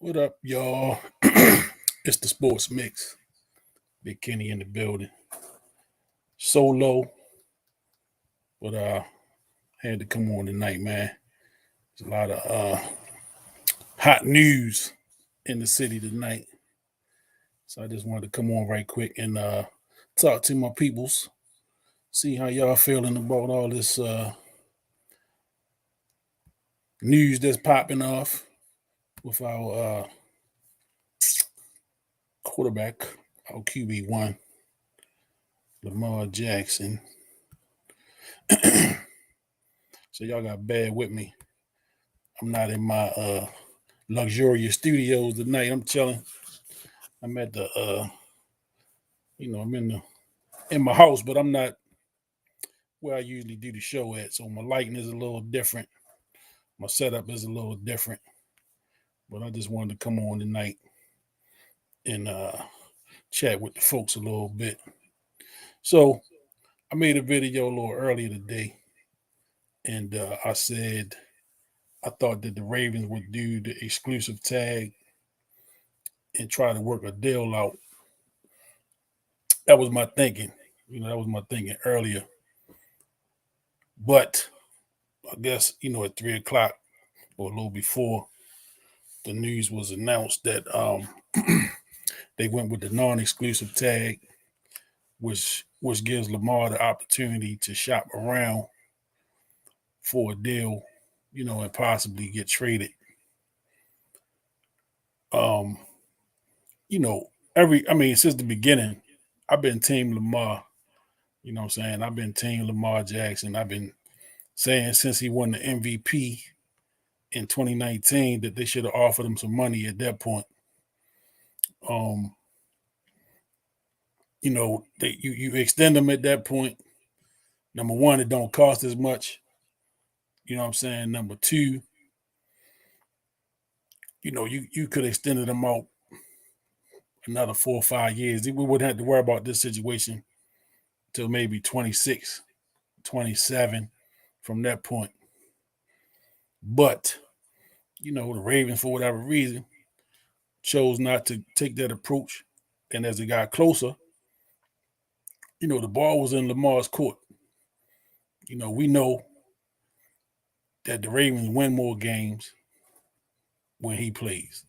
What up, y'all? It's the Sports Mix. Big Kenny in the building. Solo, but had to come on tonight, man. There's a lot of hot news in the city tonight. So I just wanted to come on right quick and talk to my peoples, see how y'all feeling about all this news that's popping off with our quarterback, our QB1, Lamar Jackson. So y'all got bad with me. I'm not in my luxurious studios tonight. I'm chilling. I'm at the I'm in my house, but I'm not where I usually do the show at. So my lighting is a little different. My setup is a little different. But I just wanted to come on tonight and chat with the folks a little bit. So I made a video a little earlier today, and I said I thought that the Ravens would do the exclusive tag and try to work a deal out. That was my thinking. That was my thinking earlier. But I guess, at 3 o'clock or a little before, the news was announced that they went with the non-exclusive tag, which gives Lamar the opportunity to shop around for a deal, and possibly get traded. Um, since the beginning, I've been Team Lamar. You know what I'm saying? I've been Team Lamar Jackson. I've been saying since he won the MVP in 2019 that they should have offered him some money at that point. You extend them at that point. Number one, it don't cost as much. You know what I'm saying? Number two, you could have extended them out another 4 or 5 years. We wouldn't have to worry about this situation till maybe 26, 27 from that point. But, the Ravens, for whatever reason, chose not to take that approach. And as it got closer, the ball was in Lamar's court. We know that the Ravens win more games when he plays.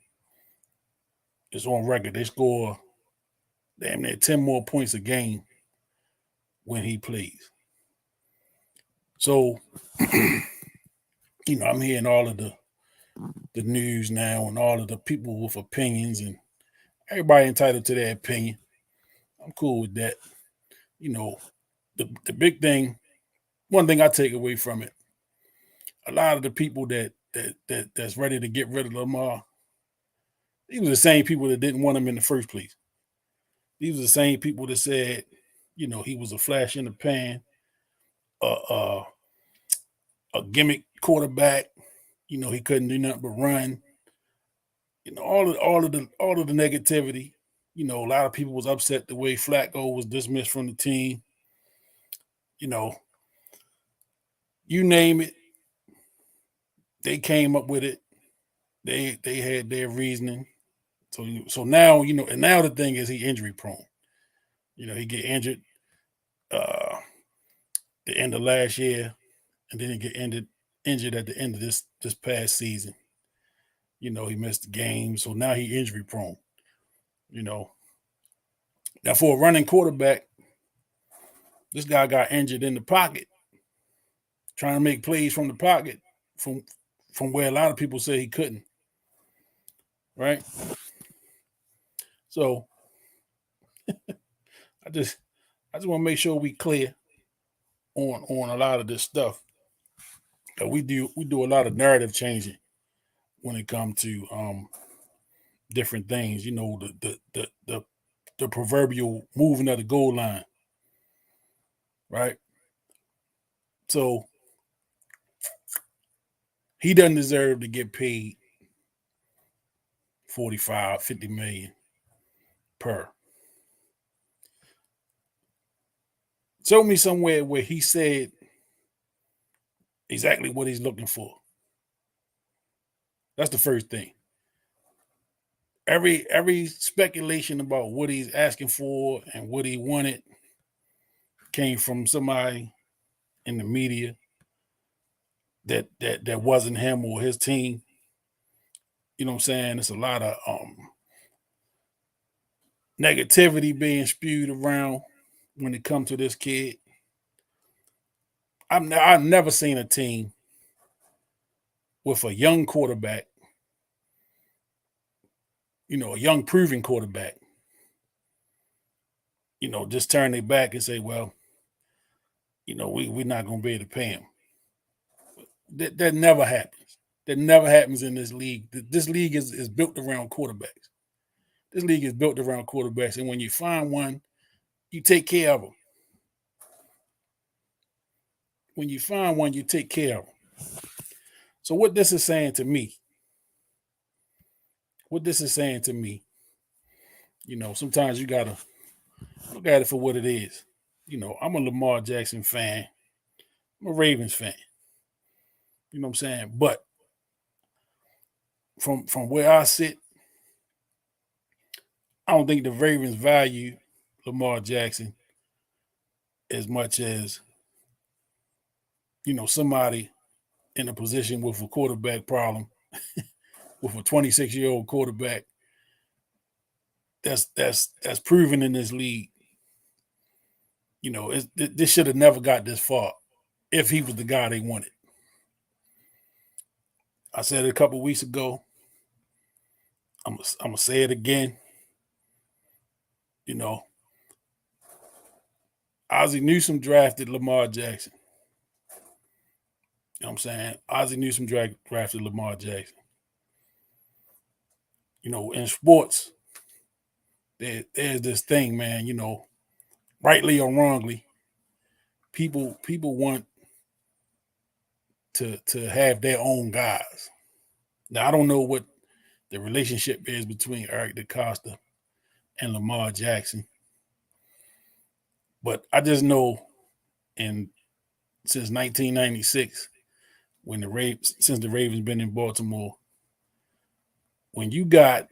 It's on record. They score damn near 10 more points a game when he plays. So, I'm hearing all of the news now and all of the people with opinions, and everybody entitled to their opinion. I'm cool with that. The big thing, one thing I take away from it, a lot of the people that's ready to get rid of Lamar, these were the same people that didn't want him in the first place. These were the same people that said, he was a flash in the pan, a gimmick quarterback. He couldn't do nothing but run. All of the negativity. A lot of people was upset the way Flacco was dismissed from the team. You name it, they came up with it. They had their reasoning. So now, and now the thing is he injury prone. He get injured the end of last year, and then he get injured at the end of this past season. He missed the game, so now he injury prone. Now for a running quarterback, this guy got injured in the pocket, trying to make plays from the pocket, from where a lot of people say he couldn't. Right? So I just want to make sure we clear on a lot of this stuff. We do a lot of narrative changing when it comes to different things. The proverbial moving of the goal line, right? So he doesn't deserve to get paid 45, 50 million per. Show me somewhere where he said exactly what he's looking for. That's the first thing. every speculation about what he's asking for and what he wanted came from somebody in the media that wasn't him or his team. You know what I'm saying? It's a lot of negativity being spewed around when it comes to this kid. I've never seen a team with a young quarterback, a young proven quarterback, just turn their back and say, well, we're not going to be able to pay him. That never happens. That never happens in this league. This league is built around quarterbacks. This league is built around quarterbacks. And when you find one, you take care of them. When you find one, you take care of them. So what this is saying to me, sometimes you got to look at it for what it is. I'm a Lamar Jackson fan. I'm a Ravens fan. You know what I'm saying? But from where I sit, I don't think the Ravens value Lamar Jackson as much as, somebody in a position with a quarterback problem, with a 26-year-old quarterback that's proven in this league. This should have never got this far if he was the guy they wanted. I said it a couple of weeks ago. I'm gonna say it again. Ozzie Newsome drafted Lamar Jackson. You know what I'm saying? Ozzie Newsome drafted Lamar Jackson. In sports, there's this thing, man, rightly or wrongly, people want to have their own guys. Now, I don't know what the relationship is between Eric DeCosta and Lamar Jackson, but I just know since 1996, since the Ravens been in Baltimore, when you got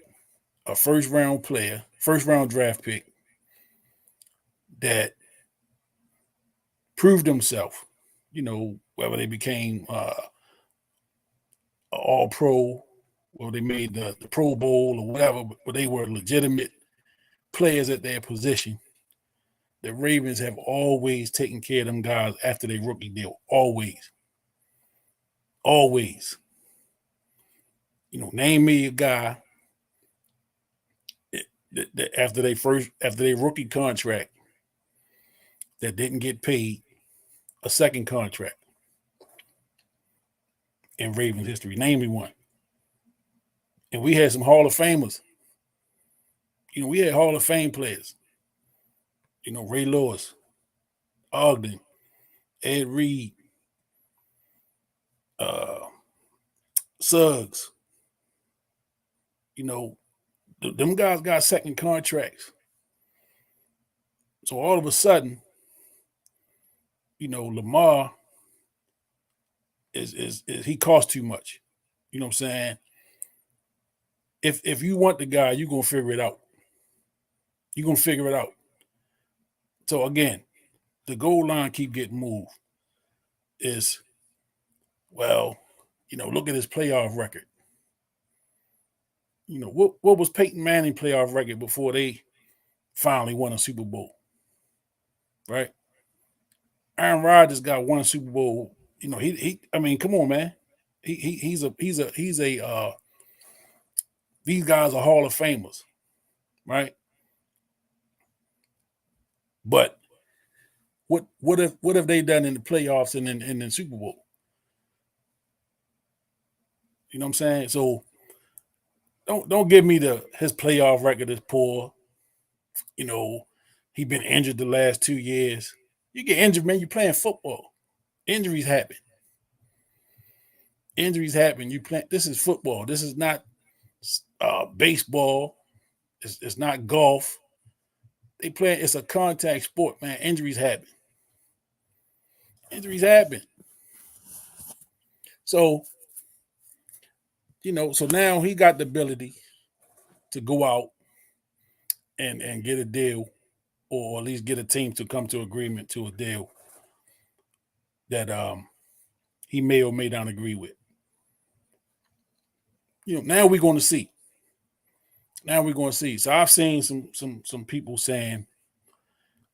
a first round draft pick that proved himself, whether they became all pro or they made the Pro Bowl or whatever, but they were legitimate players at their position. The Ravens have always taken care of them guys after their rookie deal. Always. Always. Name me a guy that after their rookie contract that didn't get paid a second contract in Ravens history. Name me one. And we had some Hall of Famers. We had Hall of Fame players. Ray Lewis, Ogden, Ed Reed, Suggs. Them guys got second contracts. So all of a sudden, Lamar is he costs too much. You know what I'm saying? If you want the guy, you're gonna figure it out. You're gonna figure it out. So again, the goal line keep getting moved. Look at his playoff record. What was Peyton Manning playoff record before they finally won a Super Bowl? Right? Aaron Rodgers got one Super Bowl. I mean, come on, man. He's a these guys are Hall of Famers, right? But what have they done in the playoffs and in the Super Bowl? You know what I'm saying? So don't give me his playoff record is poor. He been injured the last 2 years. You get injured, man. You're playing football. Injuries happen. You play. This is football. This is not baseball. It's not golf. They play. It's a contact sport, man. Injuries happen. So, so now he got the ability to go out and get a deal, or at least get a team to come to agreement to a deal that he may or may not agree with. Now we're going to see. Now we're going to see. So I've seen some people saying,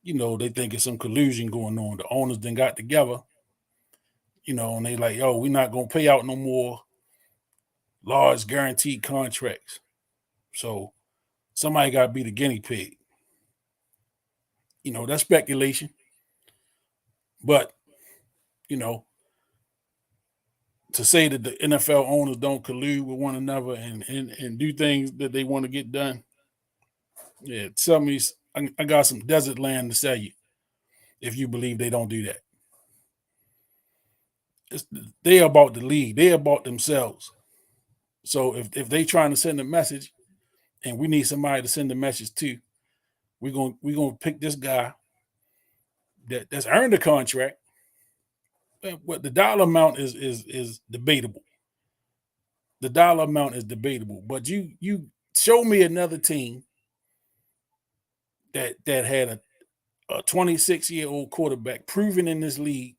they think it's some collusion going on. The owners then got together, and they like, yo, we're not going to pay out no more large guaranteed contracts. So somebody got to be the guinea pig. That's speculation. But, to say that the NFL owners don't collude with one another and do things that they want to get done, yeah, tell me, I got some desert land to sell you if you believe they don't do that. They're about the league. They're about themselves. So if they trying to send a message and we need somebody to send the message to, we're gonna pick this guy that's earned a contract. What the dollar amount is debatable. The dollar amount is debatable. But you show me another team that had a 26-year-old quarterback proven in this league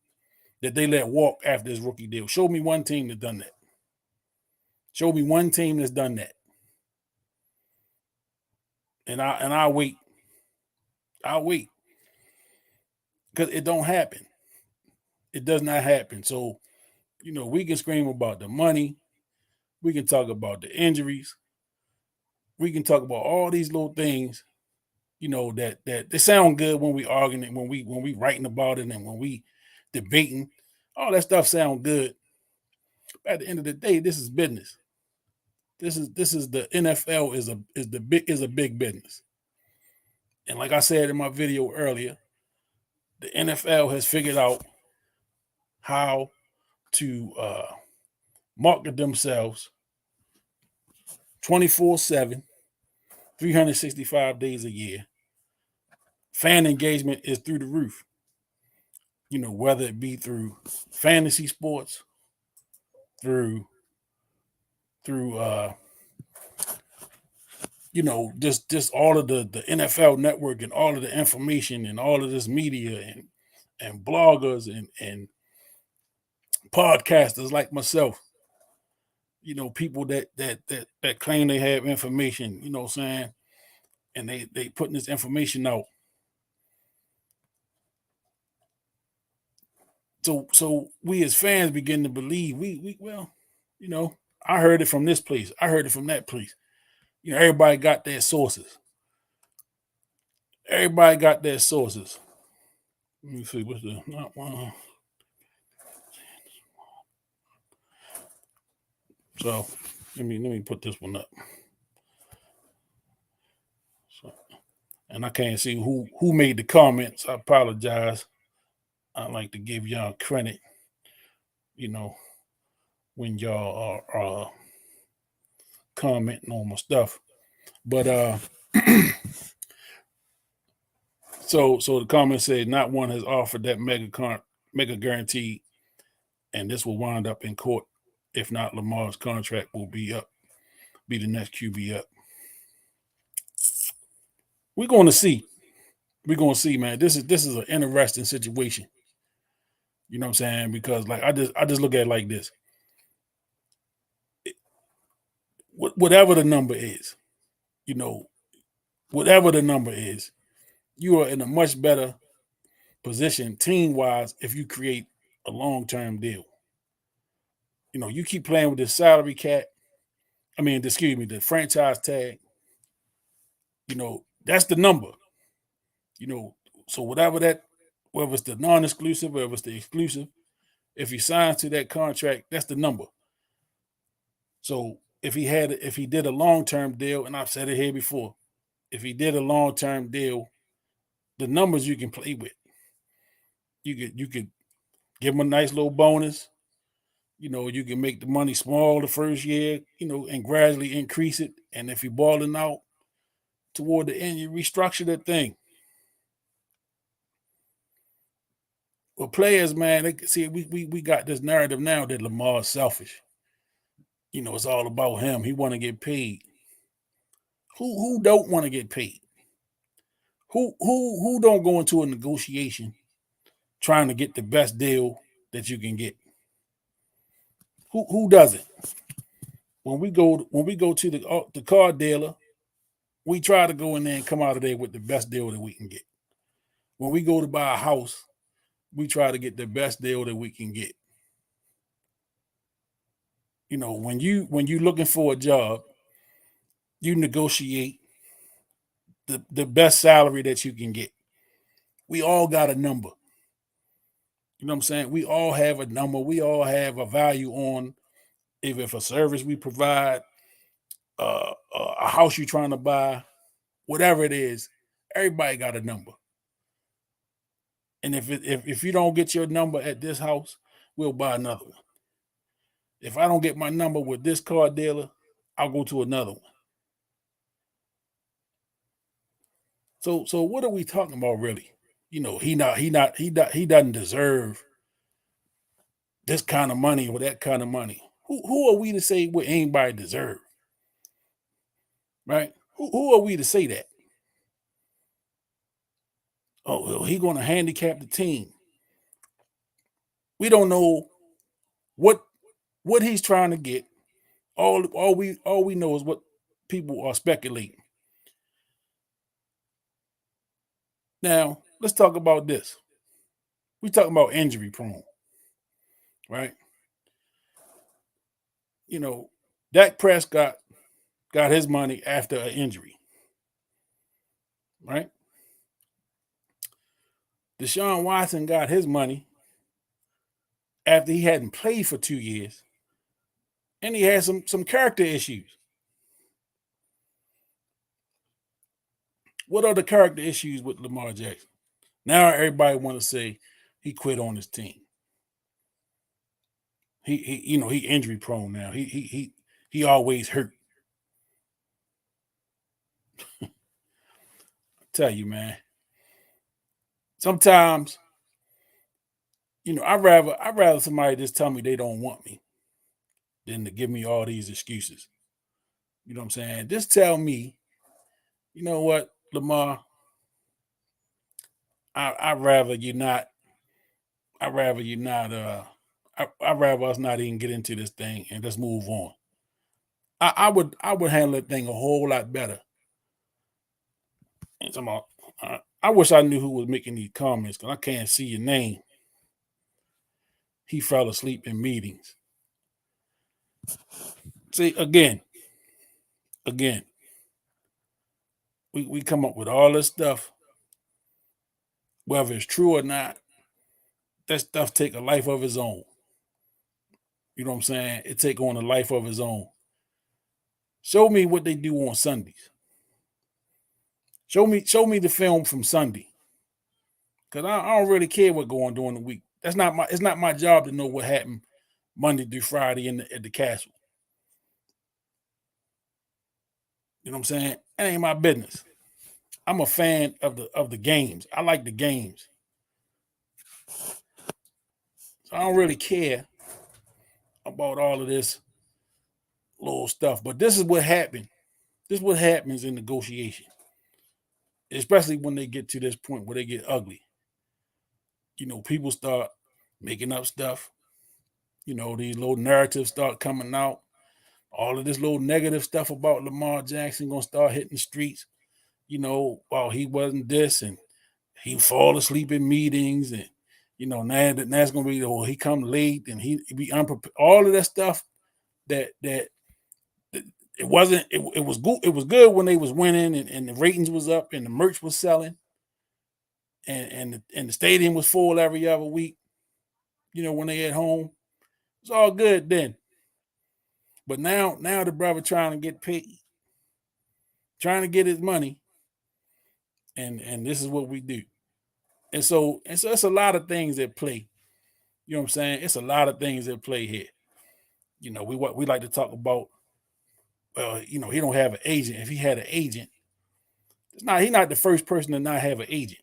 that they let walk after his rookie deal. Show me one team that's done that. Show me one team that's done that. And I'll wait. I'll wait. Because it don't happen. It does not happen. So, we can scream about the money. We can talk about the injuries. We can talk about all these little things, that they sound good when we arguing it, when we writing about it, and when we debating. All that stuff sound good. At the end of the day, this is business. This is the NFL is a big business. And like I said in my video earlier, the NFL has figured out how to market themselves 24/7, 365 days a year. Fan engagement is through the roof. Whether it be through fantasy sports, through just all of the NFL network and all of the information and all of this media and bloggers and podcasters like myself, people that claim they have information, what I'm saying, and they putting this information out. So we as fans begin to believe I heard it from this place. I heard it from that place. Everybody got their sources. Everybody got their sources. Let me see what's the not one. So let me put this one up. So, and I can't see who made the comments. I apologize. I like to give y'all credit. When y'all are commenting on my stuff. But so the comment said not one has offered that mega guarantee, and this will wind up in court. If not, Lamar's contract will be the next QB up. We're going to see. We're going to see, man. This is an interesting situation. You know what I'm saying? Because like I just look at it like this. Whatever the number is, whatever the number is, you are in a much better position team-wise if you create a long-term deal. You keep playing with this salary cap. The franchise tag. That's the number. So whether it's the non-exclusive, whether it's the exclusive, if he signs to that contract, that's the number. So if he did a long-term deal, and I've said it here before, if he did a long-term deal, the numbers you can play with. You could give him a nice little bonus. You can make the money small the first year, and gradually increase it. And if you're balling out toward the end, you restructure that thing. Well, players, man, we got this narrative now that Lamar's selfish. It's all about him. He want to get paid. Who don't want to get paid? Who don't go into a negotiation trying to get the best deal that you can get? Who doesn't? When we go to the car dealer, we try to go in there and come out of there with the best deal that we can get. When we go to buy a house, we try to get the best deal that we can get. When you looking for a job, you negotiate the best salary that you can get. We all got a number. You know what I'm saying? We all have a number. We all have a value on if a service we provide, a house you're trying to buy, whatever it is. Everybody got a number. And if you don't get your number at this house, we'll buy another one. If I don't get my number with this car dealer, I'll go to another one. So what are we talking about really? He doesn't deserve this kind of money or that kind of money. Who are we to say what anybody deserve? Right? Who are we to say that? Oh, well, he going to handicap the team. We don't know what what he's trying to get. All we know is what people are speculating. Now, let's talk about this. We talking about injury prone, right? You know, Dak Prescott got his money after an injury, right? Deshaun Watson got his money after he hadn't played for 2 years, and he had some character issues. What are the character issues with Lamar Jackson? Now everybody want to say he quit on his team. He injury prone now. He always hurt. I tell you, man. Sometimes, I'd rather somebody just tell me they don't want me than to give me all these excuses. You know what I'm saying? Just tell me, you know what, Lamar, I'd rather you not. I'd rather you not. I'd rather us not even get into this thing and just move on. I would handle that thing a whole lot better. And some, I wish I knew who was making these comments because I can't see your name. He fell asleep in meetings. See, again, we come up with all this stuff, whether it's true or not. That stuff take a life of its own. You know what I'm saying? It take on a life of its own. Show me what they do on Sundays. Show me the film from Sunday. Cause I don't really care what go on during the week. It's not my job to know what happened Monday through Friday at the castle. You know what I'm saying? That ain't my business. I'm a fan of the games. I like the games. So I don't really care about all of this little stuff. But this is what happened. This is what happens in negotiation, especially when they get to this point where they get ugly. People start making up stuff. These little narratives start coming out. All of this little negative stuff about Lamar Jackson gonna start hitting the streets. While he wasn't this and he fall asleep in meetings and now it's gonna be he come late and he be unprepared. All of that stuff that it wasn't. It was good. It was good when they was winning and the ratings was up and the merch was selling and the stadium was full every other week. When they at home, it's all good then. But now the brother trying to get paid, trying to get his money, and this is what we do. And so it's a lot of things at play. You know what I'm saying? It's a lot of things at play here. We like to talk about. Well, he don't have an agent. If he had an agent, he's not the first person to not have an agent.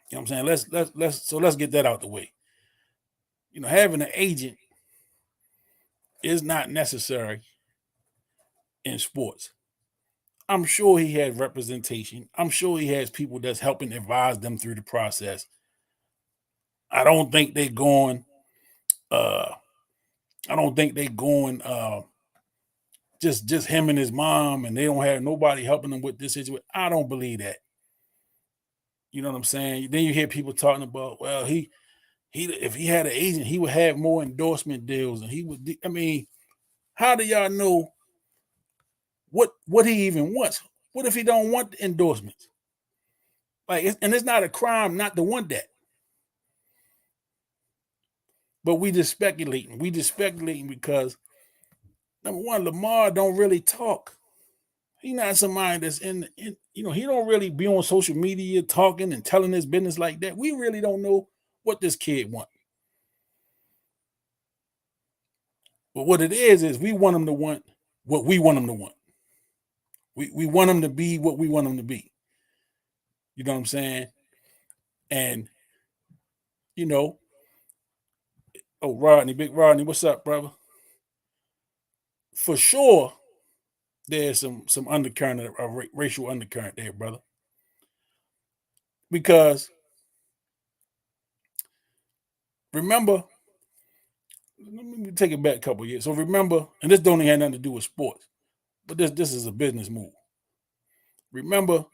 You know what I'm saying? Let's get that out the way. Having an agent is not necessary in sports. I'm sure he has representation. I'm sure he has people that's helping advise them through the process. I don't think they're going. Uh, I don't think they're going. Just him and his mom, and they don't have nobody helping them with this situation. I don't believe that. You know what I'm saying? Then you hear people talking about, well, he if he had an agent, he would have more endorsement deals, and he would. I mean, how do y'all know what he even wants? What if he don't want the endorsements? And it's not a crime not to want that. But we just speculating. We just speculating because number one, Lamar don't really talk. He not somebody that's he don't really be on social media talking and telling his business like that. We really don't know what this kid want. But what it is we want him to want what we want him to want. We want him to be what we want him to be. You know what I'm saying? And you know, oh Rodney, big Rodney, what's up, brother? For sure, there's some undercurrent, racial undercurrent there, brother. Because remember, let me take it back a couple years. So remember, and this don't even have nothing to do with sports, but this is a business move. Remember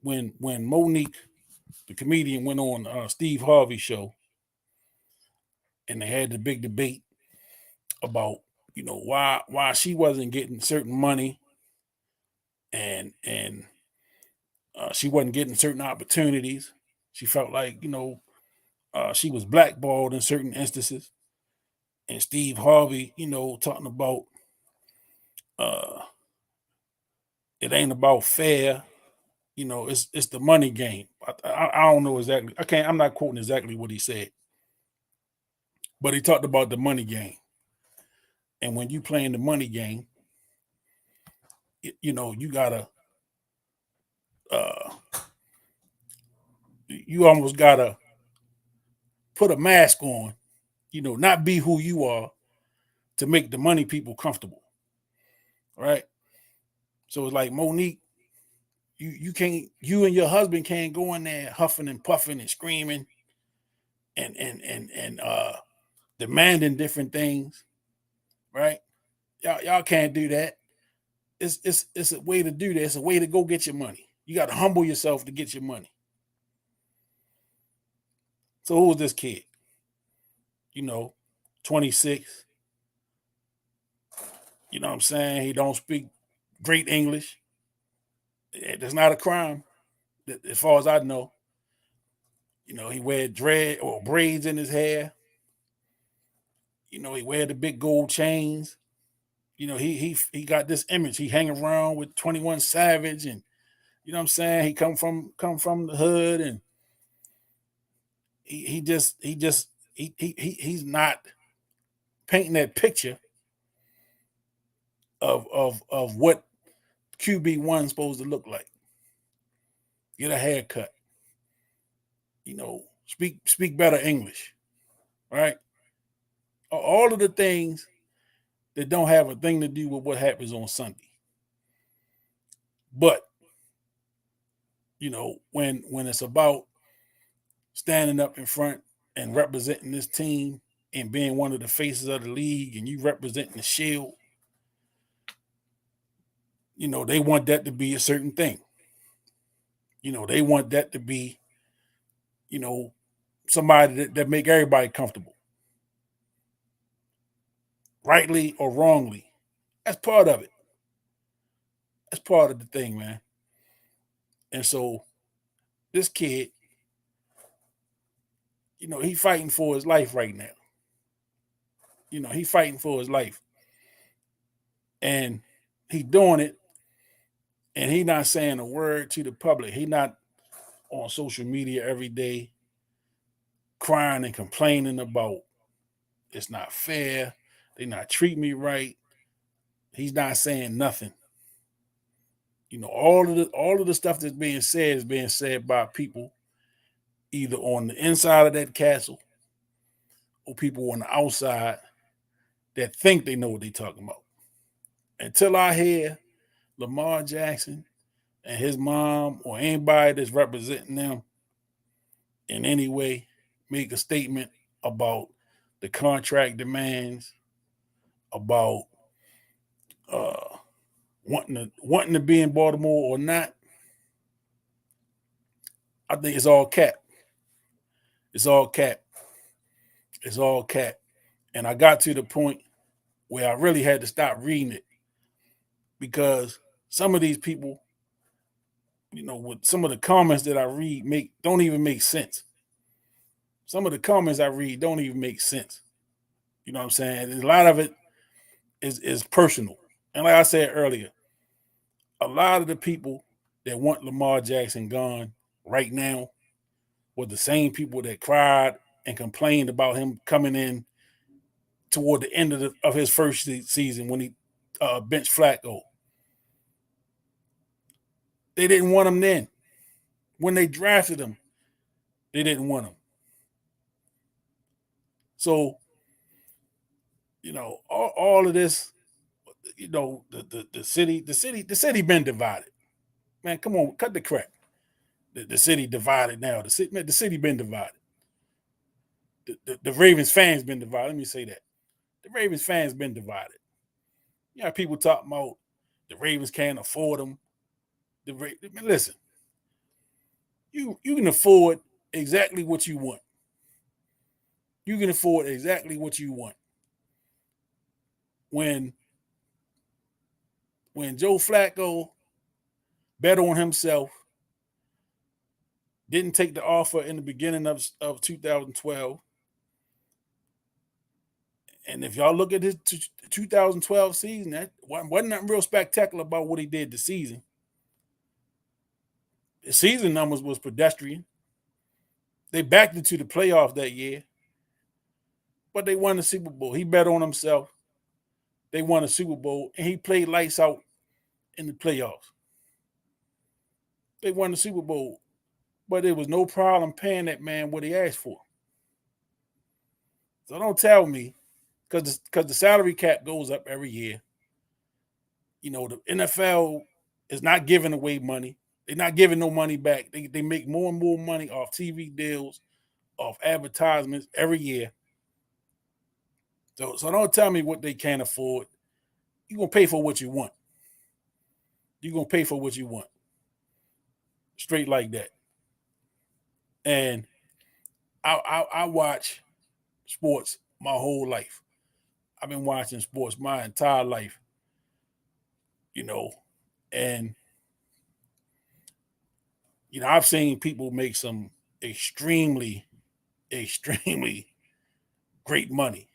when Monique, the comedian, went on Steve Harvey's show, and they had the big debate about why she wasn't getting certain money, and she wasn't getting certain opportunities. She felt like she was blackballed in certain instances, and Steve Harvey, talking about uh, it ain't about fair. It's the money game. I don't know exactly. I'm not quoting exactly what he said, but he talked about the money game. And when you playing the money game, you gotta uh, you almost gotta put a mask on. Not be who you are to make the money people comfortable, right? So it's like Monique, you and your husband can't go in there huffing and puffing and screaming and demanding different things, right? Y'all can't do that. It's a way to do that. It's a way to go get your money. You got to humble yourself to get your money. So who was this kid? 26. You know what I'm saying? He don't speak great English. That's not a crime, as far as I know. He wear dread or braids in his hair. He wear the big gold chains. He got this image. He hang around with 21 Savage, and you know what I'm saying. He come from the hood, and he's not painting that picture of what QB1 supposed to look like. Get a haircut. Speak better English, right? All of the things that don't have a thing to do with what happens on Sunday. But when it's about standing up in front and representing this team and being one of the faces of the league, and you representing the shield, they want that to be a certain thing. They want that to be, somebody that make everybody comfortable, rightly or wrongly. That's part of it. That's part of the thing, man. And so this kid, he fighting for his life right now. He fighting for his life. And he doing it, and he not saying a word to the public. He not on social media every day crying and complaining about it's not fair. They not treat me right. He's not saying nothing. All of the stuff that's being said is being said by people either on the inside of that castle or people on the outside that think they know what they're talking about. Until I hear Lamar Jackson and his mom or anybody that's representing them in any way make a statement about the contract demands, about uh, wanting to be in Baltimore or not, I think it's all cap. It's all cap. It's all cap. And I got to the point where I really had to stop reading it because some of these people, with some of the comments that I read don't even make sense. Some of the comments I read don't even make sense. You know what I'm saying? And a lot of it is personal. And like I said earlier, a lot of the people that want Lamar Jackson gone right now were the same people that cried and complained about him coming in toward the end of his first season when he benched Flacco. They didn't want him then. When they drafted him, they didn't want him. So, all of this, the city been divided. Man, come on, cut the crap. The city divided now. The city been divided. The Ravens fans been divided. Let me say that. The Ravens fans been divided. People talking about the Ravens can't afford them. Listen, you can afford exactly what you want. You can afford exactly what you want. When Joe Flacco bet on himself, didn't take the offer in the beginning of 2012. And if y'all look at his 2012 season, that wasn't nothing real spectacular about what he did this season. The season numbers was pedestrian. They backed into the playoffs that year, but they won the Super Bowl. He bet on himself. They won the Super Bowl, and he played lights out in the playoffs. They won the Super Bowl, but there was no problem paying that man what he asked for. So don't tell me, because the salary cap goes up every year. The NFL is not giving away money. They're not giving no money back. They make more and more money off TV deals, off advertisements every year. So don't tell me what they can't afford. You're going to pay for what you want. You're going to pay for what you want. Straight like that. And I watch sports my whole life. I've been watching sports my entire life. And I've seen people make some extremely, extremely great money.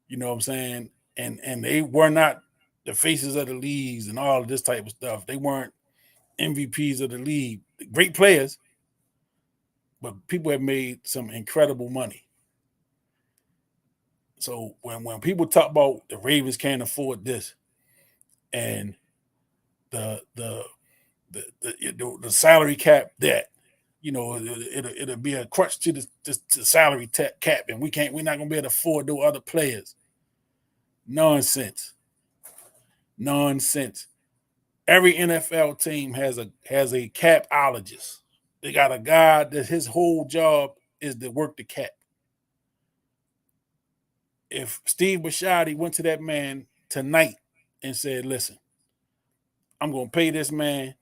You know what I'm saying? And they were not the faces of the leagues and all of this type of stuff. They weren't MVPs of the league. Great players, but people have made some incredible money. So when people talk about the Ravens can't afford this and the salary cap that, it'll be a crutch to the salary cap, and we're not gonna be able to afford those other players. Nonsense. Every NFL team has a capologist. They got a guy that his whole job is to work the cap. If Steve Bisciotti went to that man tonight and said, "Listen, I'm going to pay this man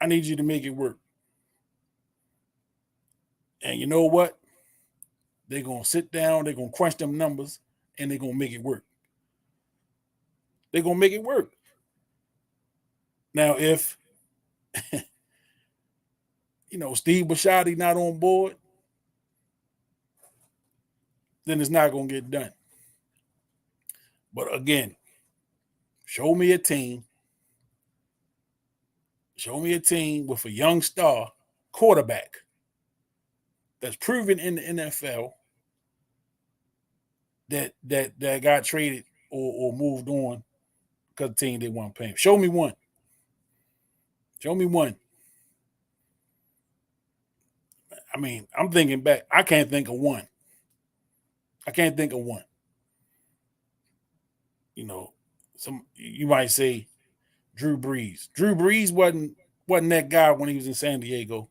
I need you to make it work." And you know what? They're going to sit down, they're going to crunch them numbers, and they're going to make it work. They're going to make it work. Now, if Steve Bisciotti not on board, then it's not going to get done. But again, show me a team with a young star quarterback that's proven in the NFL that got traded or moved on because the team they want to pay him. Show me one. I mean, I'm thinking back. I can't think of one. I can't think of one. You know, some you might say Drew Brees. Drew Brees wasn't that guy when he was in San Diego.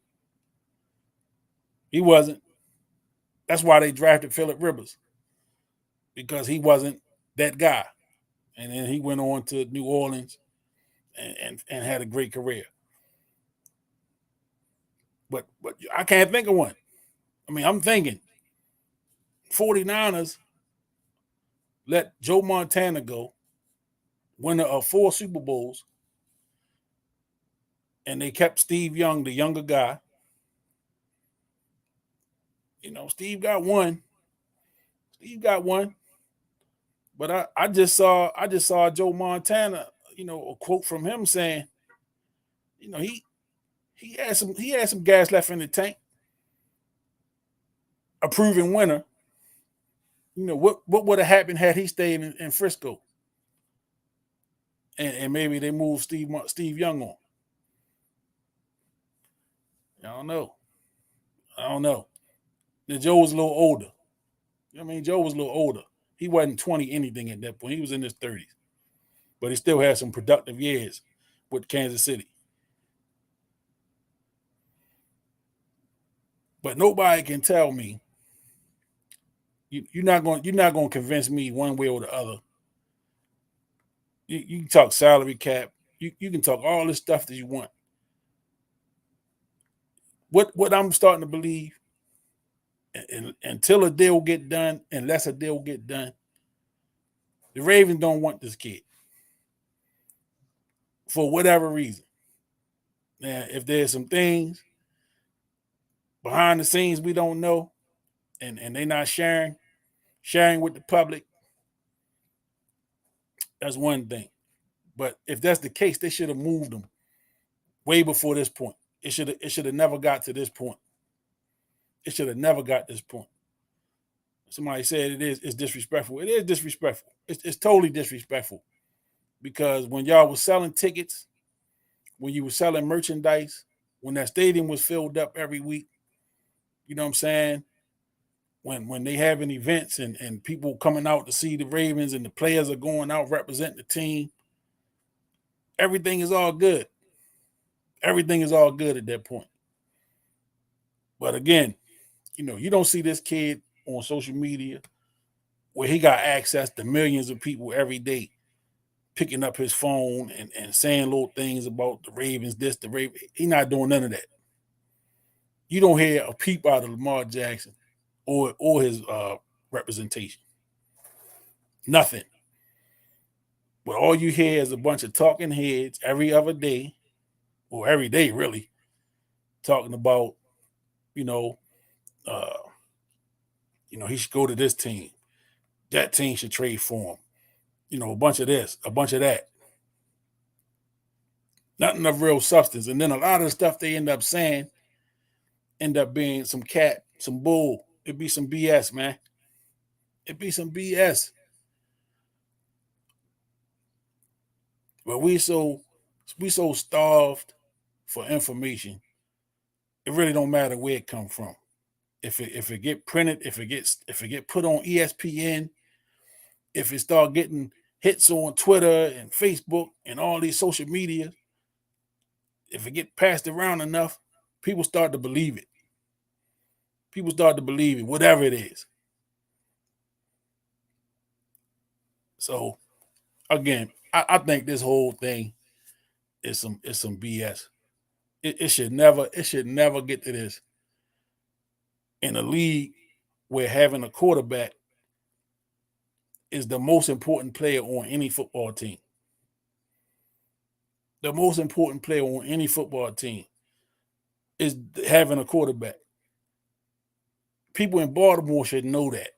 He wasn't. That's why they drafted Phillip Rivers, because he wasn't that guy. And then he went on to New Orleans and had a great career. But I can't think of one. I mean, I'm thinking 49ers let Joe Montana go, winner of 4 Super Bowls, and they kept Steve Young, the younger guy. You know, Steve got one. Steve got one. But I just saw Joe Montana, a quote from him saying, he had some gas left in the tank. A proven winner. What would have happened had he stayed in Frisco? And maybe they moved Steve Young on. I don't know. Joe was a little older. Joe was a little older. He wasn't 20 anything at that point. He was in his 30s. But he still had some productive years with Kansas City. But nobody can tell me. You're not going to convince me one way or the other. You can talk salary cap. You can talk all this stuff that you want. What I'm starting to believe, and until a deal get done, unless a deal get done, the Ravens don't want this kid for whatever reason. Now, if there's some things behind the scenes we don't know, and they're not sharing with the public, that's one thing. But if that's the case, they should have moved him way before this point. It should have never got to this point. It should have never got this point. Somebody said it's disrespectful. It is disrespectful. It's totally disrespectful, because when y'all was selling tickets, when you were selling merchandise, when that stadium was filled up every week, you know what I'm saying? When they having events and people coming out to see the Ravens and the players are going out representing the team, everything is all good. Everything is all good at that point. But again, you don't see this kid on social media where he got access to millions of people every day picking up his phone and saying little things about the Ravens, the Ravens. He's not doing none of that. You don't hear a peep out of Lamar Jackson or his representation. Nothing. But all you hear is a bunch of talking heads every other day, or every day really, talking about, uh, he should go to this team. That team should trade for him. A bunch of this, a bunch of that. Nothing of real substance. And then a lot of the stuff they end up saying end up being some cat, some bull. It'd be some BS, man. It'd be some BS. But we so starved for information. It really don't matter where it come from. If it get printed, if it get put on ESPN, if it start getting hits on Twitter and Facebook and all these social media, if it get passed around enough, people start to believe it. People start to believe it, whatever it is. So again, I think this whole thing is some BS. It should never get to this in a league where having a quarterback is the most important player on any football team. The most important player on any football team is having a quarterback. People in Baltimore should know that.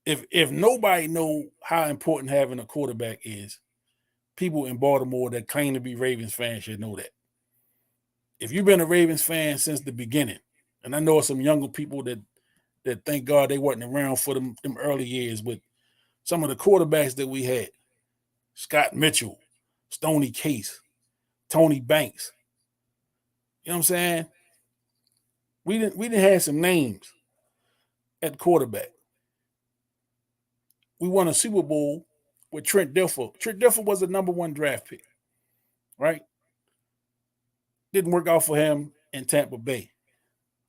If nobody know how important having a quarterback is, people in Baltimore that claim to be Ravens fans should know that. If you've been a Ravens fan since the beginning, and I know some younger people that thank God they wasn't around for them early years, with some of the quarterbacks that we had, Scott Mitchell, Stoney Case, Tony Banks. You know what I'm saying? We didn't have some names at quarterback. we won a Super Bowl with Trent Dilfer. Trent Dilfer was the number one draft pick, right? Didn't work out for him in Tampa Bay.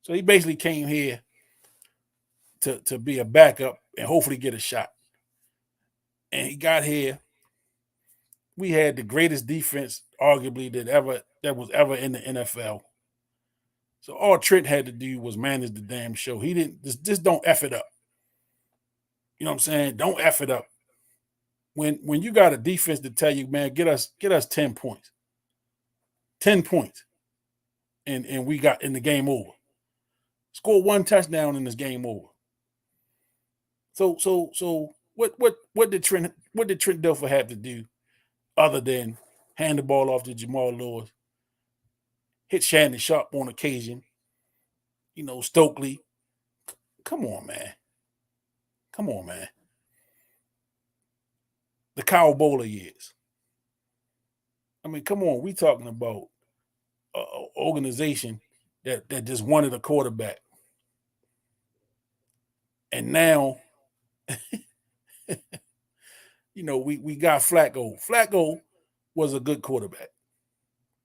So he basically came here to be a backup and hopefully get a shot. And he got here. We had the greatest defense, arguably, that was ever in the NFL. So all Trent had to do was manage the damn show. He didn't just don't F it up. You know what I'm saying? Don't F it up. When you got a defense to tell you, man, get us 10 points. 10 points. And we got in the game over. Score one touchdown in this game over. So what did Trent Dilfer have to do other than hand the ball off to Jamal Lewis, hit Shannon Sharp on occasion, Stokely. Come on, man. Come on, man. The Kyle Bowler years. I mean, come on. We talking about an organization that just wanted a quarterback. And now, we got Flacco. Flacco was a good quarterback.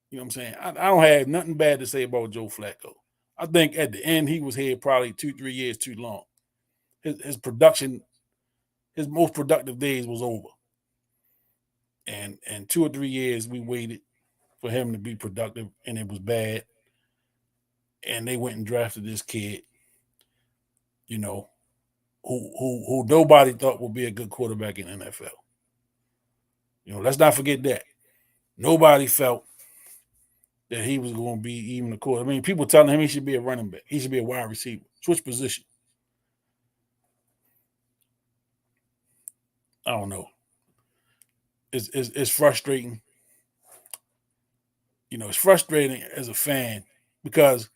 You know what I'm saying? I don't have nothing bad to say about Joe Flacco. I think at the end, he was here probably 2-3 years too long. His production, his most productive days was over. And 2 or 3 years we waited for him to be productive, and it was bad. And they went and drafted this kid, who nobody thought would be a good quarterback in the NFL. Let's not forget that. Nobody felt that he was going to be even a quarterback. I mean, people telling him he should be a running back. He should be a wide receiver. Switch position. I don't know. It's frustrating. It's frustrating as a fan because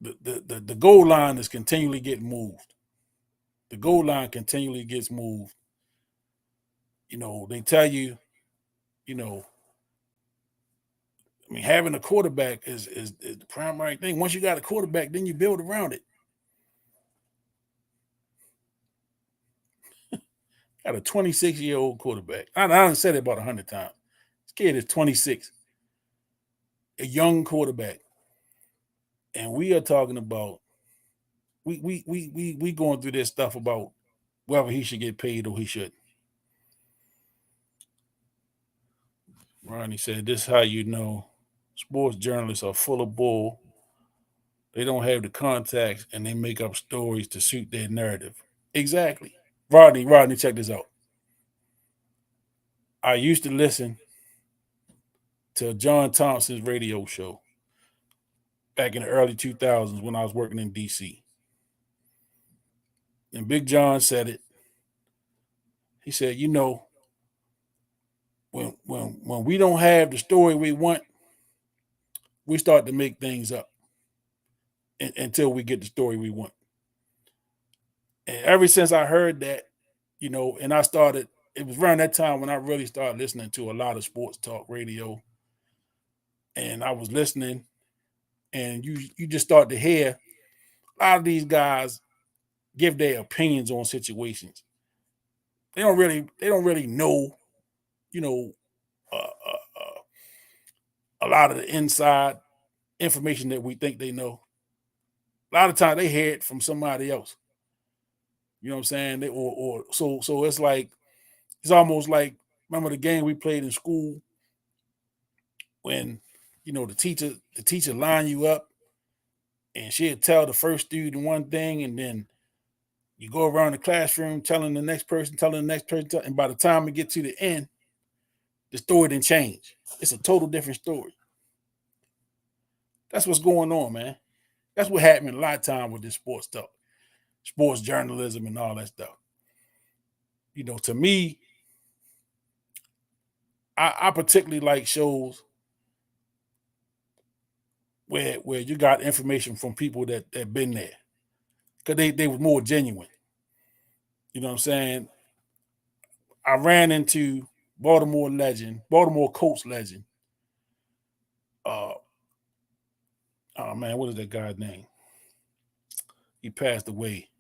the goal line is continually getting moved. The goal line continually gets moved. They tell you, having a quarterback is the primary thing. Once you got a quarterback, then you build around it. Got a 26-year-old quarterback. I done said it about 100 times. This kid is 26, a young quarterback, and we are talking about we going through this stuff about whether he should get paid or he shouldn't. Ronnie said, "This is how you know sports journalists are full of bull. They don't have the contacts and they make up stories to suit their narrative." Exactly. Rodney, check this out. I used to listen to John Thompson's radio show back in the early 2000s when I was working in D.C. And Big John said it. He said, when we don't have the story we want, we start to make things up until we get the story we want. And ever since I heard that, and it was around that time when I really started listening to a lot of sports talk radio. And I was listening, and you just start to hear a lot of these guys give their opinions on situations. They don't really know, you know, a lot of the inside information that we think they know. A lot of times they hear it from somebody else. You know what I'm saying? So it's almost like, remember the game we played in school when the teacher line you up and she'd tell the first student one thing, and then you go around the classroom telling the next person, and by the time we get to the end, the story didn't change. It's a total different story. That's what's going on, man. That's what happened a lot of time with this sports stuff, sports journalism and all that stuff. To me, I particularly like shows where you got information from people that been there, because they were more genuine. You know what I'm saying? I ran into Baltimore Colts legend. Uh, oh man, what is that guy's name? He passed away.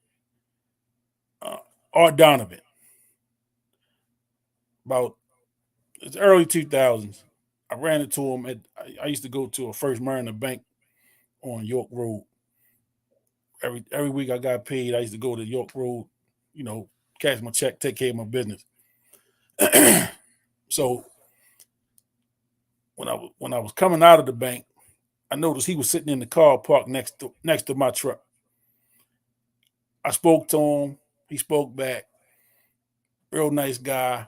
Art Donovan, about it's early 2000s. I ran into him at. I used to go to a First Mariner Bank on York Road. Every week I got paid. I used to go to York Road, you know, cash my check, take care of my business. So when I was coming out of the bank, I noticed he was sitting in the car parked next to my truck. I spoke to him. He spoke back. Real nice guy.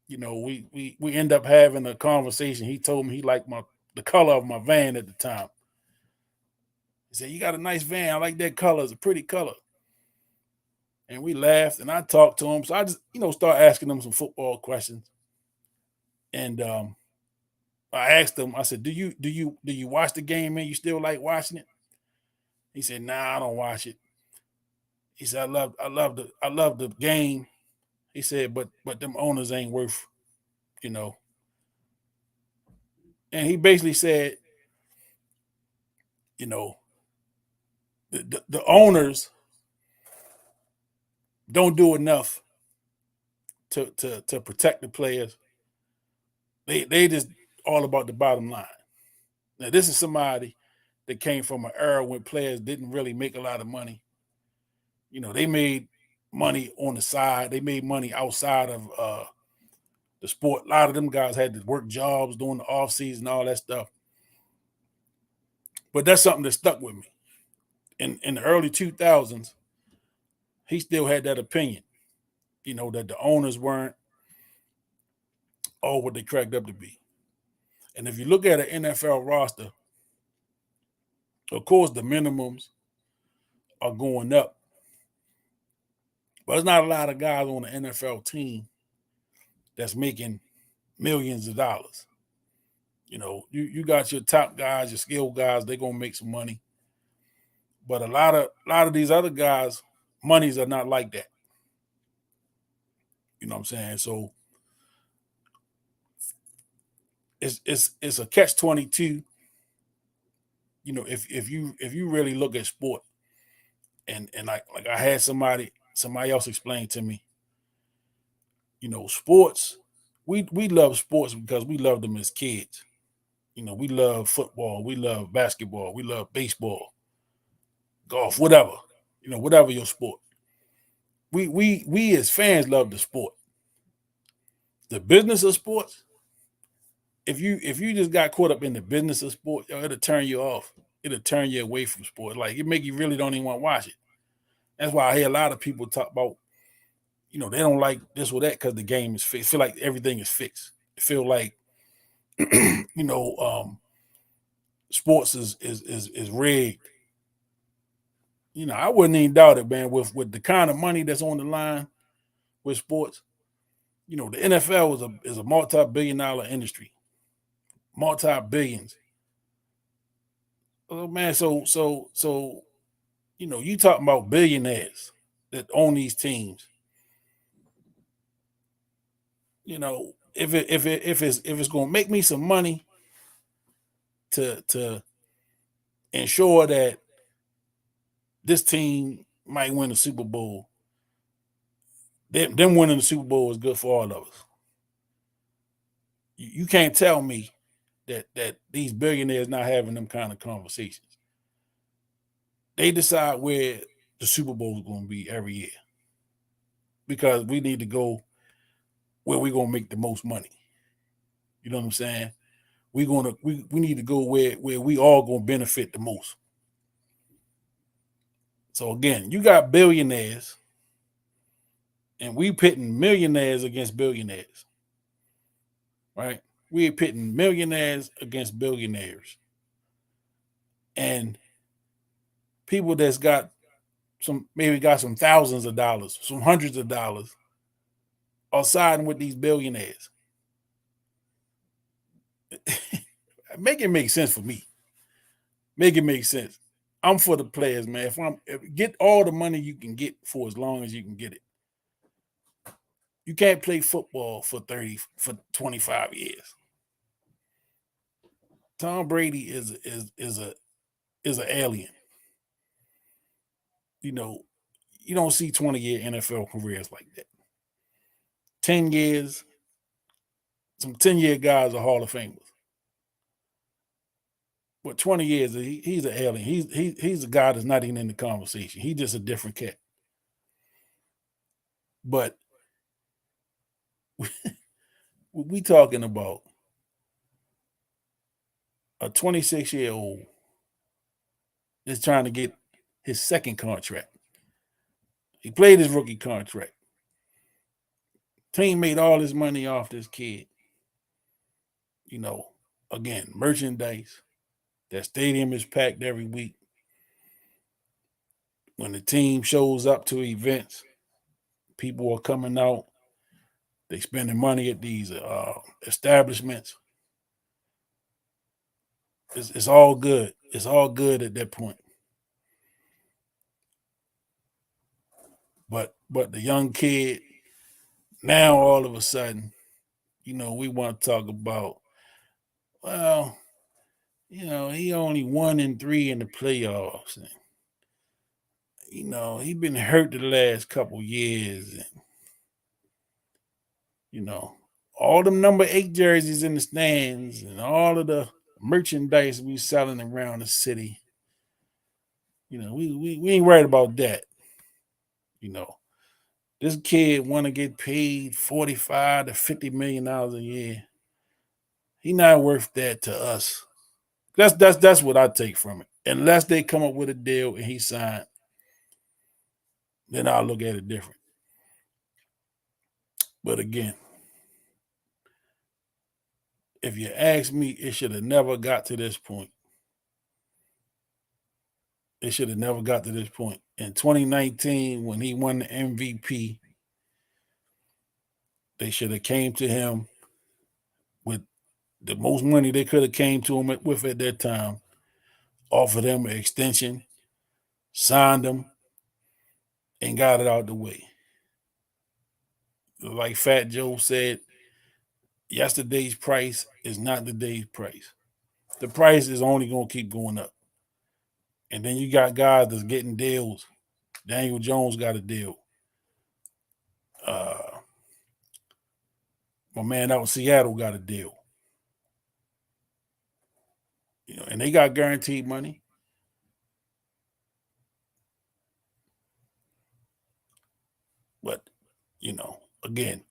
You know, we end up having a conversation. He told me he liked the color of my van at the time. He said, "You got a nice van. I like that color. It's a pretty color." And we laughed and I talked to him. So I just, start asking him some football questions. And I asked him, I said, do you watch the game, man? You still like watching it? He said, "Nah, I don't watch it." He said, I love the game. He said, but them owners ain't worth, you know. And he basically said, you know, the owners don't do enough to protect the players. They just all about the bottom line. Now, this is somebody that came from an era when players didn't really make a lot of money. They made money on the side. They made money outside of the sport. A lot of them guys had to work jobs during the off season, all that stuff. But that's something that stuck with me. In the early 2000s, he still had that opinion, that the owners weren't all what they cracked up to be. And if you look at an NFL roster, of course, the minimums are going up, but there's not a lot of guys on the NFL team that's making millions of dollars. You got your top guys, your skilled guys, they're gonna make some money. But a lot of these other guys, monies are not like that. You know what I'm saying? So it's a catch 22. If you really look at sport, and like I had somebody else explain to me, sports, we love sports because we love them as kids. We love football, we love basketball, we love baseball, golf, whatever. Whatever your sport. We as fans love the sport. The business of sports, if you just got caught up in the business of sport, it'll turn you off. It'll turn you away from sport. Like it make you really don't even want to watch it. That's why I hear a lot of people talk about, they don't like this or that because the game is fixed. Feel like everything is fixed. Feel like sports is rigged. I wouldn't even doubt it, man. With the kind of money that's on the line with sports, the NFL is a multi-billion-dollar industry, multi-billions. Oh man, so you talking about billionaires that own these teams. If it's gonna make me some money to ensure that this team might win the Super Bowl, them winning the Super Bowl is good for all of us. You can't tell me that these billionaires not having them kind of conversations. They decide where the Super Bowl is going to be every year because we need to go where we're going to make the most money. You know what I'm saying? We need to go where we all going to benefit the most. So again, you got billionaires and we pitting millionaires against billionaires, right? We're pitting millionaires against billionaires. And people that's got some thousands of dollars, some hundreds of dollars, are siding with these billionaires. Make it make sense for me. Make it make sense. I'm for the players, man. Get all the money you can get for as long as you can get it. You can't play football for 25 years. Tom Brady is an alien. You know, You don't see 20-year NFL careers like that. 10 years, some 10-year guys are Hall of Famers. But 20 years, he's an alien. He's a guy that's not even in the conversation. He's just a different cat. But we talking about a 26-year-old that's trying to get his second contract. He played his rookie contract. Team made all his money off this kid. You know, again, merchandise. That stadium is packed every week. When the team shows up to events, people are coming out. They spending money at these establishments. It's all good. It's all good at that point. But the young kid, now all of a sudden, we want to talk about, well, he only 1-3 in the playoffs. And, he been hurt the last couple years. And, all them number 8 jerseys in the stands and all of the merchandise we selling around the city. We ain't worried about that. This kid want to get paid $45 to $50 million a year. He not worth that to us. That's what I take from it. Unless they come up with a deal and he signed, then I'll look at it different. But again, if you ask me, it should have never got to this point. It should have never got to this point. In 2019, when he won the MVP, they should have came to him with the most money they could have came to him with at that time, offered him an extension, signed him, and got it out the way. Like Fat Joe said, yesterday's price is not today's price. The price is only going to keep going up. And then you got guys that's getting deals. Daniel Jones got a deal. My man out in Seattle got a deal. And they got guaranteed money. But, again,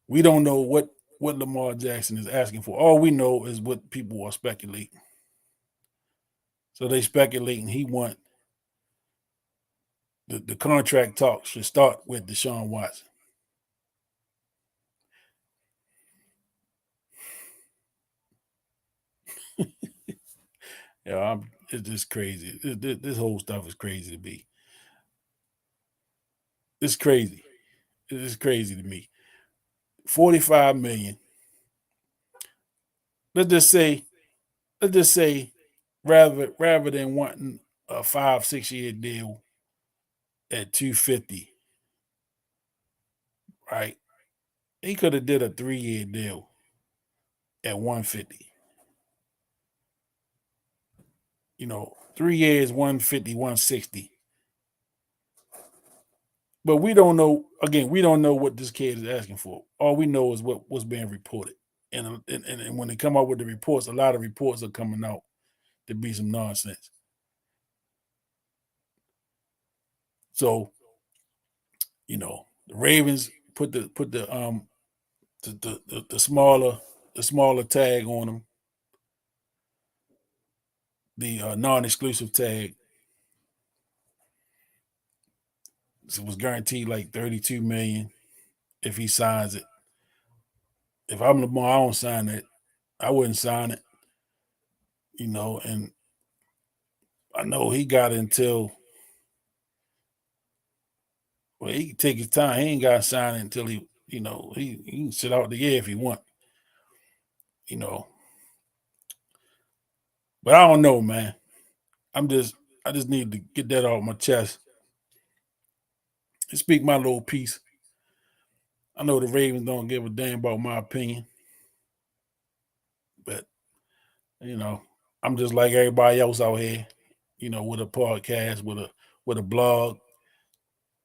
we don't know what Lamar Jackson is asking for. All we know is what people are speculating. So they speculating he want the contract talk should start with Deshaun Watson. It's just crazy. This whole stuff is crazy to me. It's crazy. It's crazy to me. 45 million. Let's just say, rather than wanting a 5-6 year deal at 250, right? He could have did a 3-year deal at 150. 3 years, 150, 160. But we don't know. Again, we don't know what this kid is asking for. All we know is what's being reported. And when they come out with the reports, a lot of reports are coming out to be some nonsense. So, the Ravens put the smaller tag on them, the non-exclusive tag. It was guaranteed like $32 million if he signs it. If I'm Lamar, I don't sign it. I wouldn't sign it. And I know he got until, well, he can take his time. He ain't got to sign it until he can sit out the year if he want. But I don't know, man. I just need to get that off my chest and speak my little piece. I know the Ravens don't give a damn about my opinion, but I'm just like everybody else out here, with a podcast, with a blog.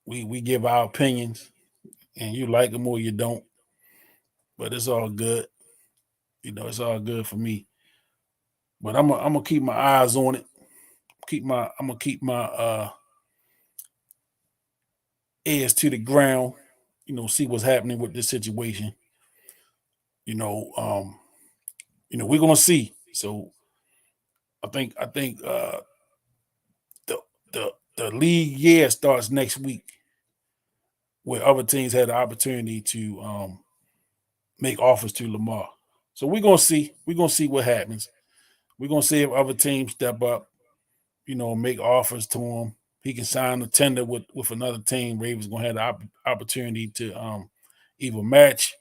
We give our opinions, and you like them or you don't, but it's all good. It's all good for me. But I'm gonna keep my eyes on it. I'm gonna keep my ears to the ground. See what's happening with this situation. You know, um, we're gonna see. So I think the the league year starts next week, where other teams had the opportunity to make offers to Lamar. So we're gonna see. We're gonna see what happens. We're gonna see if other teams step up, make offers to him. He can sign a tender with another team. Ravens gonna have the opportunity to either match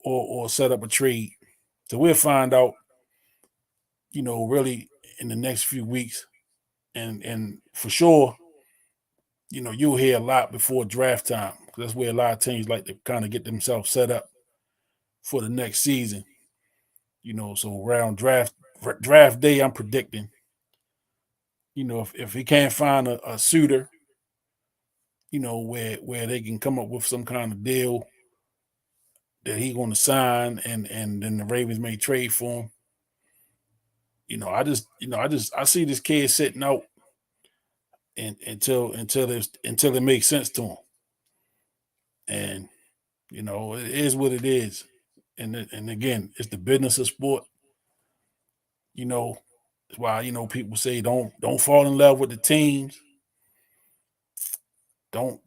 or set up a trade. So we'll find out, really in the next few weeks, and for sure, you'll hear a lot before draft time. 'Cause that's where a lot of teams like to kind of get themselves set up for the next season. So around draft day, I'm predicting. If he can't find a suitor, where they can come up with some kind of deal that he's going to sign, and then the Ravens may trade for him. I see this kid sitting out until it makes sense to him, and it is what it is. And again, it's the business of sport. That's why people say don't fall in love with the teams. Don't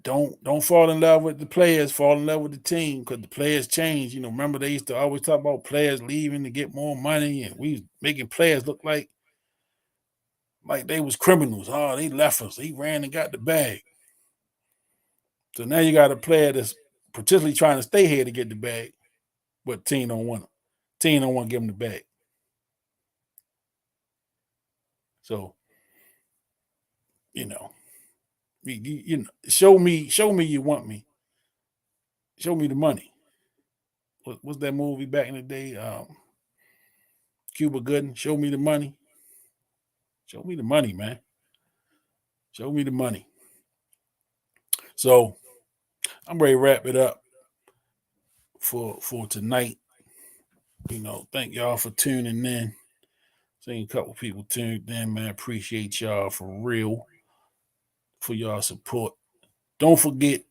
fall in love with the players. Fall in love with the team, because the players change. Remember they used to always talk about players leaving to get more money, and we was making players look like they was criminals. Oh, they left us. He ran and got the bag. So now you got a player that's potentially trying to stay here to get the bag, but team don't want him. Team don't want to give him the bag. So you know, show me you want me. Show me the money. What's that movie back in the day? Cuba Gooding. Show me the money. Show me the money, man. Show me the money. So I'm ready to wrap it up for tonight. Thank y'all for tuning in. Seen a couple people tuned in, man. Appreciate y'all for real, for y'all support. Don't forget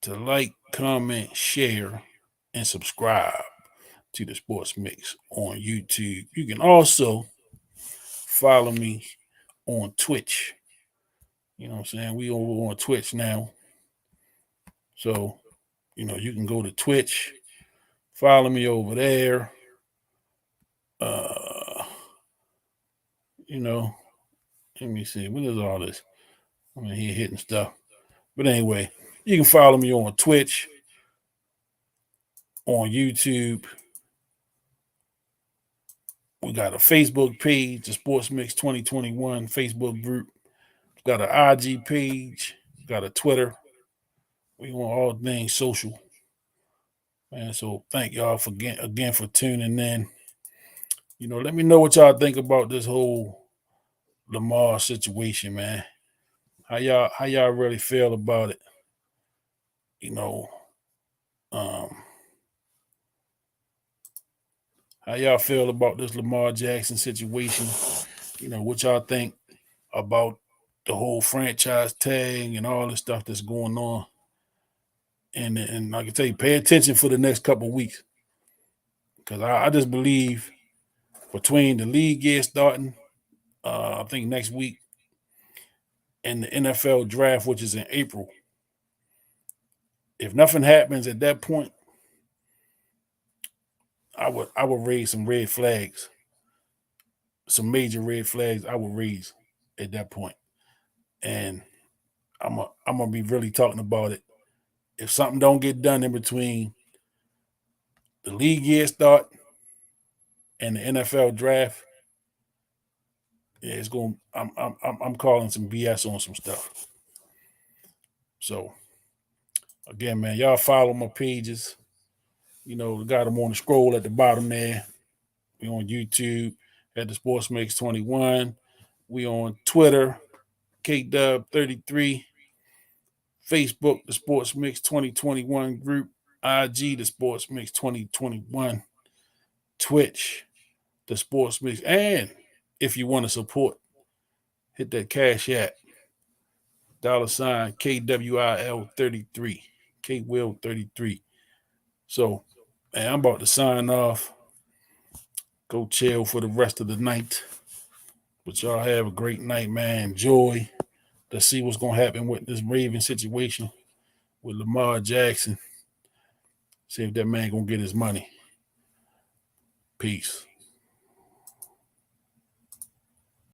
to like, comment, share, and subscribe to the Sports Mix on YouTube. You can also follow me on Twitch. You know what I'm saying? We over on Twitch now. So, you can go to Twitch, follow me over there. Uh, you know, let me see. What is all this? I'm in here hitting stuff. But anyway, you can follow me on Twitch, on YouTube. We got a Facebook page, the Sports Mix 2021 Facebook group. Got an IG page. Got a Twitter. We want all things social. And so thank y'all for again for tuning in. Let me know what y'all think about this whole Lamar situation, man. How y'all really feel about it? You know, um, how y'all feel about this Lamar Jackson situation? What y'all think about the whole franchise tag and all the stuff that's going on? And I can tell you, pay attention for the next couple of weeks, because I just believe between the league year starting, I think next week, and the NFL draft, which is in April, if nothing happens at that point, I would raise some red flags, some major red flags. I would raise at that point, and I'm gonna be really talking about it. If something don't get done in between the league year start and the NFL draft, yeah, it's going. I'm calling some BS on some stuff. So again, man, y'all follow my pages. Got them on the scroll at the bottom there. We on YouTube at the Sports Mix 21. We on Twitter, KDub33. Facebook, the Sports Mix 2021 group. IG, the Sports Mix 2021. Twitch, the Sports Mix. And if you want to support, hit that Cash App. $ KWIL 33. KWIL 33. So, man, I'm about to sign off. Go chill for the rest of the night. But y'all have a great night, man. Enjoy. Let's see what's going to happen with this Raven situation with Lamar Jackson. See if that man going to get his money. Peace.